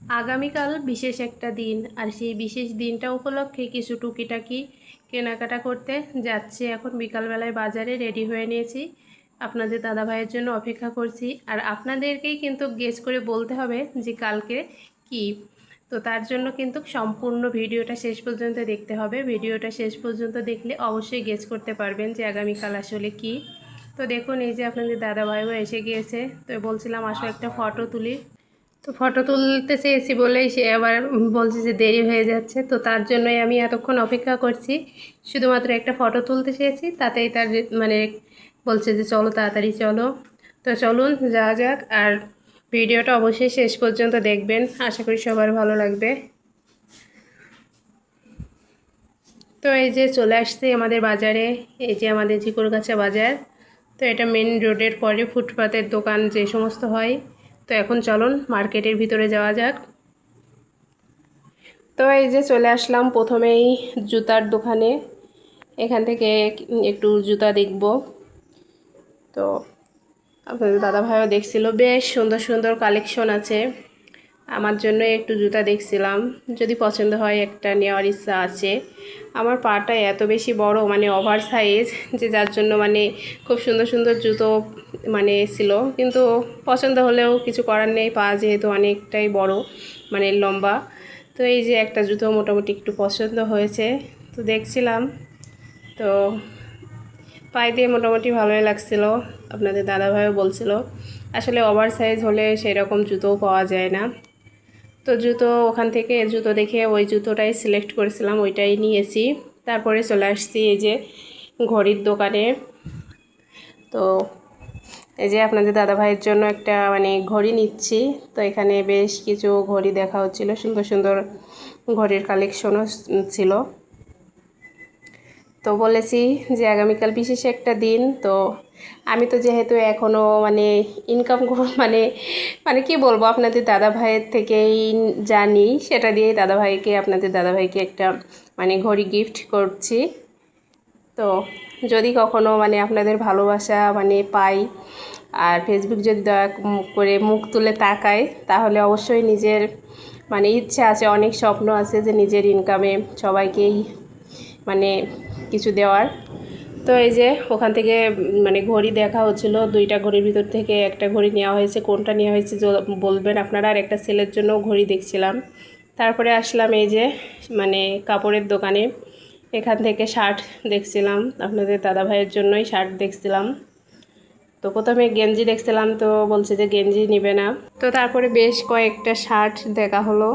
আগামীকাল বিশেষ একটা দিন, আর সেই বিশেষ দিনটা উপলক্ষে কিছু টুকিটাকি কেনাকাটা করতে যাচ্ছি। এখন বিকালবেলায় বাজারে রেডি হয়ে নিয়েছি, আপনাদের দাদাভাইয়ের জন্য অপেক্ষা করছি। আর আপনাদেরকেই কিন্তু গেস করে বলতে হবে যে কালকে কি। তো তার জন্য কিন্তু সম্পূর্ণ ভিডিওটা শেষ পর্যন্ত দেখতে হবে। ভিডিওটা শেষ পর্যন্ত দেখলে অবশ্যই গেস করতে পারবেন যে আগামীকাল আসলে কি। তো দেখুন, এই যে আপনাদের দাদাভাইও এসে গিয়েছে। তো বলছিলাম আসো একটা ফটো তুলি। তো ফটো তুলতে চেয়েছি বলেই সে আবার বলছে যে দেরি হয়ে যাচ্ছে। তো তার জন্যই আমি এতক্ষণ অপেক্ষা করছি, শুধুমাত্র একটা ফটো তুলতে চেয়েছি, তাতেই তার মানে বলছে যে চলো তাড়াতাড়ি চলো। তো চলুন যাওয়া যাক, আর ভিডিওটা অবশ্যই শেষ পর্যন্ত দেখবেন, আশা করি সবার ভালো লাগবে। তো এই যে চলে আসছি আমাদের বাজারে, এই যে আমাদের ঝিকরগাছা বাজার। তো এটা মেন রোডের পরে ফুটপাতের দোকান যে সমস্ত হয়। তো এখন চলুন মার্কেটের ভিতরে যাওয়া যাক। তো এই যে চলে আসলাম প্রথমেই জুতার দোকানে। এখান থেকে একটু জুতা দেখব। তো আপনাদের দাদাভাইও দেখছিল, বেশ সুন্দর সুন্দর কালেকশন আছে। আমার জন্য একটু জুতা দেখছিলাম, যদি পছন্দ হয় একটা নেওয়ার ইচ্ছা আছে। আমার পাটা এত বেশি বড়, মানে ওভার সাইজ, যে যার জন্য মানে খুব সুন্দর সুন্দর জুতো মানে ছিল, কিন্তু পছন্দ হলেও কিছু করার নেই, পা যেহেতু অনেকটাই বড় মানে লম্বা। তো এই যে একটা জুতো মোটামুটি একটু পছন্দ হয়েছে, তো দেখছিলাম। তো পায়ে দিয়ে মোটামুটি ভালোই লাগছিল। আপনাদের দাদাভাইও বলছিল আসলে ওভার সাইজ হলে সেই রকম জুতোও পাওয়া যায় না। তো জুতো ওখান থেকে জুতো দেখে ওই জুতোটাই সিলেক্ট করেছিলাম, ওইটাই নিয়েছি। তারপরে চলে আসছি এই যে ঘড়ির দোকানে। তো এই যে আপনাদের দাদাভাইয়ের জন্য একটা মানে ঘড়ি নিচ্ছি। তো এখানে বেশ কিছু ঘড়ি দেখা হচ্ছিল, সুন্দর সুন্দর ঘড়ির কালেকশনও ছিল। তো বলেছি যে আগামীকাল বিশেষ একটা দিন। তো আমি তো যেহেতু এখনও মানে ইনকাম মানে মানে কি বলবো, আপনাদের দাদাভাইয়ের থেকেই জানি, সেটা দিয়েই আপনাদের দাদাভাইকে একটা মানে ঘড়ি গিফট করছি। তো যদি কখনো মানে আপনাদের ভালোবাসা মানে পাই, আর ফেসবুক যদি দয়া করে মুখ তুলে তাকাই, তাহলে অবশ্যই নিজের মানে ইচ্ছা আছে, অনেক স্বপ্ন আছে যে নিজের ইনকামে সবাইকেই মানে কিছু দেওয়ার। তো এই যে ওখান থেকে মানে ঘড়ি দেখা হচ্ছিল, দুইটা ঘড়ির ভিতর থেকে একটা ঘড়ি নেওয়া হয়েছে, কোনটা নেওয়া হয়েছে বলবেন আপনারা। আর একটা ছেলের জন্য ঘড়ি দেখছিলাম। তারপরে আসলাম এই যে মানে কাপড়ের দোকানে। এখান থেকে শার্ট দেখছিলাম, আপনাদের দাদাভাইয়ের জন্যই শার্ট দেখছিলাম। তো প্রথমে গেঞ্জি দেখছিলাম, তো বলছে যে গেঞ্জি নেবে না। তো তারপরে বেশ কয়েকটা শার্ট দেখা হলো,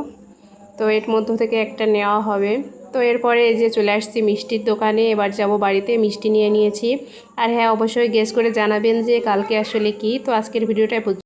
তো এর মধ্য থেকে একটা নেওয়া হবে। তো এরপরে এই যে চলে আসছি মিষ্টির দোকানে, এবার যাব বাড়িতে, মিষ্টি নিয়ে নিয়েছি। আর হ্যাঁ, অবশ্যই গেস করে জানাবেন যে কালকে আসলে কি। তো আজকের ভিডিওটা